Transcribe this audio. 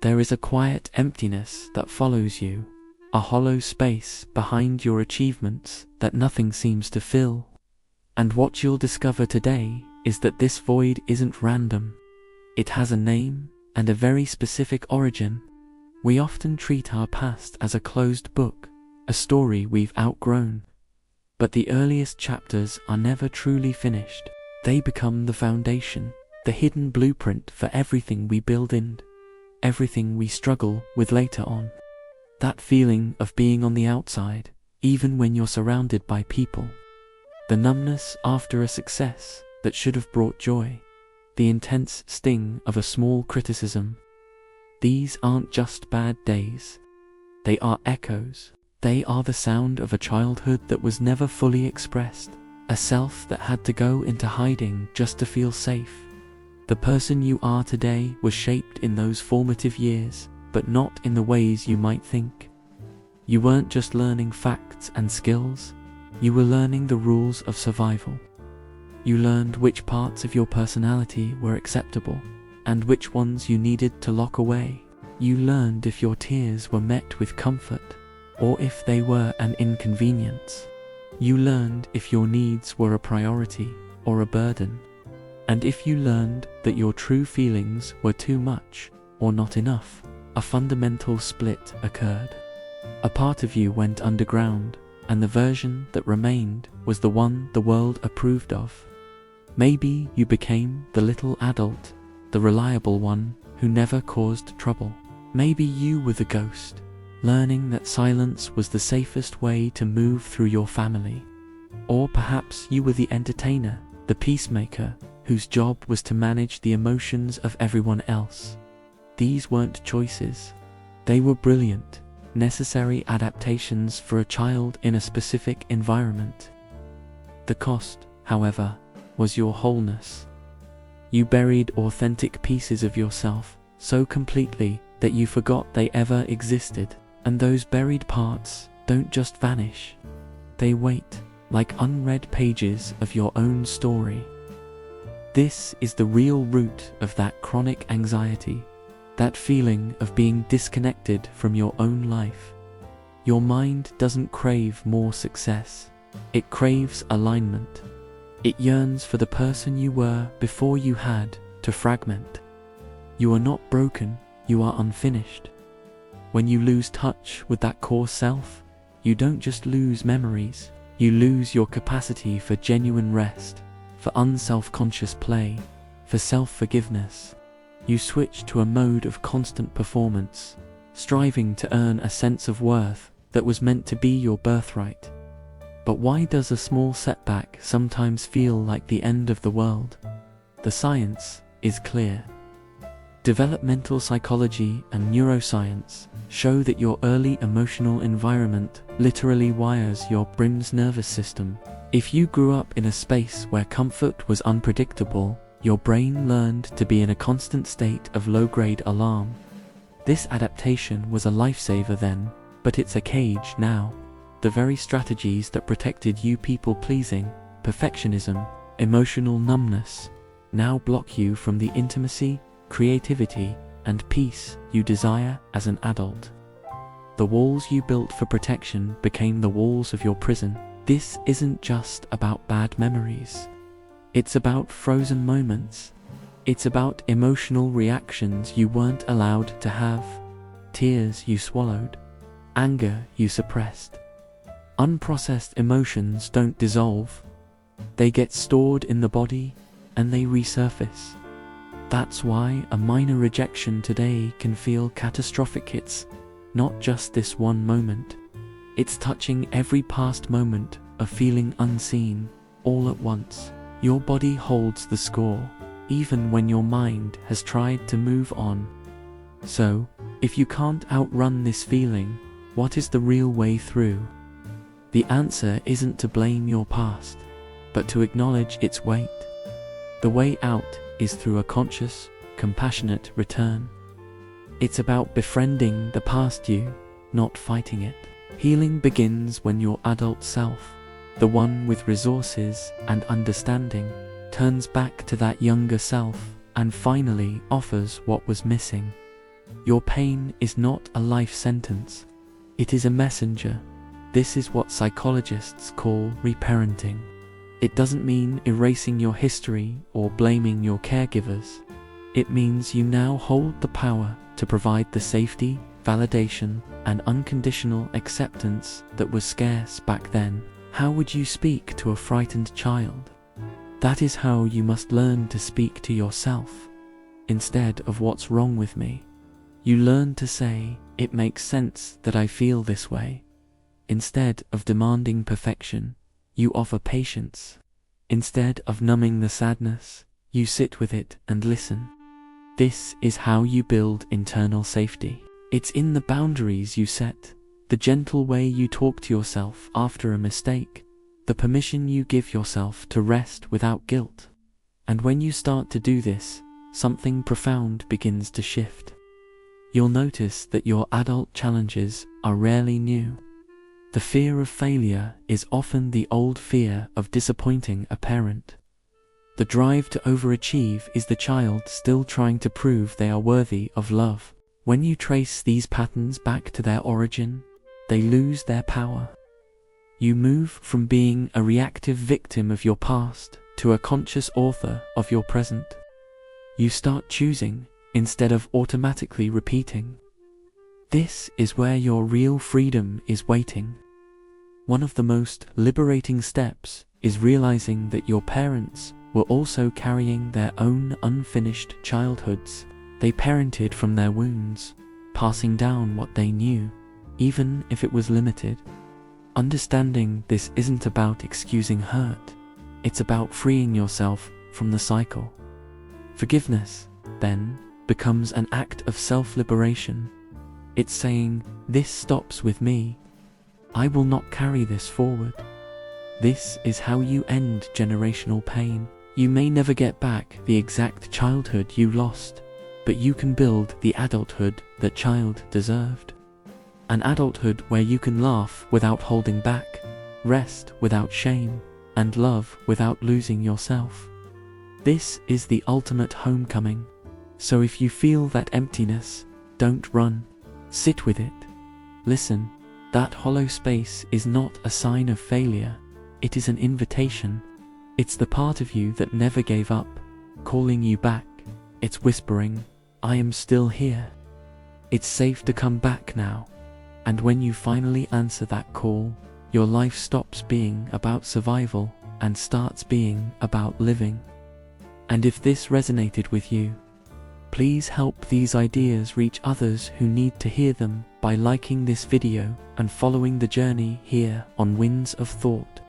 There is a quiet emptiness that follows you, a hollow space behind your achievements that nothing seems to fill. And what you'll discover today is that this void isn't random. It has a name and a very specific origin. We often treat our past as a closed book, a story we've outgrown. But the earliest chapters are never truly finished. They become the foundation, the hidden blueprint for everything we build in, everything we struggle with later on. That feeling of being on the outside, even when you're surrounded by people. The numbness after a success that should have brought joy. The intense sting of a small criticism. These aren't just bad days. They are echoes. They are the sound of a childhood that was never fully expressed. A self that had to go into hiding just to feel safe. The person you are today was shaped in those formative years, but not in the ways you might think. You weren't just learning facts and skills, you were learning the rules of survival. You learned which parts of your personality were acceptable, and which ones you needed to lock away. You learned if your tears were met with comfort, or if they were an inconvenience. You learned if your needs were a priority or a burden. And if you learned that your true feelings were too much or not enough, a fundamental split occurred. A part of you went underground, and the version that remained was the one the world approved of. Maybe you became the little adult, the reliable one who never caused trouble. Maybe you were the ghost, learning that silence was the safest way to move through your family. Or perhaps you were the entertainer, the peacemaker, whose job was to manage the emotions of everyone else. These weren't choices. They were brilliant, necessary adaptations for a child in a specific environment. The cost, however, was your wholeness. You buried authentic pieces of yourself so completely that you forgot they ever existed. And those buried parts don't just vanish. They wait, like unread pages of your own story. This is the real root of that chronic anxiety, that feeling of being disconnected from your own life. Your mind doesn't crave more success. It craves alignment. It yearns for the person you were before you had to fragment. You are not broken, you are unfinished. When you lose touch with that core self, you don't just lose memories, you lose your capacity for genuine rest, for unself-conscious play, for self-forgiveness. You switch to a mode of constant performance, striving to earn a sense of worth that was meant to be your birthright. But why does a small setback sometimes feel like the end of the world? The science is clear. Developmental psychology and neuroscience show that your early emotional environment literally wires your brain's nervous system. If you grew up in a space where comfort was unpredictable, your brain learned to be in a constant state of low-grade alarm. This adaptation was a lifesaver then, but it's a cage now. The very strategies that protected you people-pleasing, perfectionism, emotional numbness, now block you from the intimacy, creativity, and peace you desire as an adult. The walls you built for protection became the walls of your prison. This isn't just about bad memories. It's about frozen moments. It's about emotional reactions you weren't allowed to have, tears you swallowed, anger you suppressed. Unprocessed emotions don't dissolve. They get stored in the body and they resurface. That's why a minor rejection today can feel catastrophic. It's not just this one moment. It's touching every past moment of feeling unseen, all at once. Your body holds the score, even when your mind has tried to move on. So, if you can't outrun this feeling, what is the real way through? The answer isn't to blame your past, but to acknowledge its weight. The way out is through a conscious, compassionate return. It's about befriending the past you, not fighting it. Healing begins when your adult self, the one with resources and understanding, turns back to that younger self and finally offers what was missing. Your pain is not a life sentence. It is a messenger. This is what psychologists call reparenting. It doesn't mean erasing your history or blaming your caregivers. It means you now hold the power to provide the safety, validation, and unconditional acceptance that was scarce back then. How would you speak to a frightened child? That is how you must learn to speak to yourself. Instead of "what's wrong with me?" you learn to say, "it makes sense that I feel this way." Instead of demanding perfection, you offer patience. Instead of numbing the sadness, you sit with it and listen. This is how you build internal safety. It's in the boundaries you set, the gentle way you talk to yourself after a mistake, the permission you give yourself to rest without guilt. And when you start to do this, something profound begins to shift. You'll notice that your adult challenges are rarely new. The fear of failure is often the old fear of disappointing a parent. The drive to overachieve is the child still trying to prove they are worthy of love. When you trace these patterns back to their origin, they lose their power. You move from being a reactive victim of your past to a conscious author of your present. You start choosing instead of automatically repeating. This is where your real freedom is waiting. One of the most liberating steps is realizing that your parents were also carrying their own unfinished childhoods. They parented from their wounds, passing down what they knew, even if it was limited. Understanding this isn't about excusing hurt, it's about freeing yourself from the cycle. Forgiveness, then, becomes an act of self-liberation. It's saying, "This stops with me. I will not carry this forward." This is how you end generational pain. You may never get back the exact childhood you lost, but you can build the adulthood that child deserved. An adulthood where you can laugh without holding back, rest without shame, and love without losing yourself. This is the ultimate homecoming. So if you feel that emptiness, don't run. Sit with it. Listen. That hollow space is not a sign of failure. It is an invitation. It's the part of you that never gave up, calling you back. It's whispering, "I am still here." It's safe to come back now. And when you finally answer that call, your life stops being about survival and starts being about living. And if this resonated with you, please help these ideas reach others who need to hear them by liking this video and following the journey here on Winds of Thought.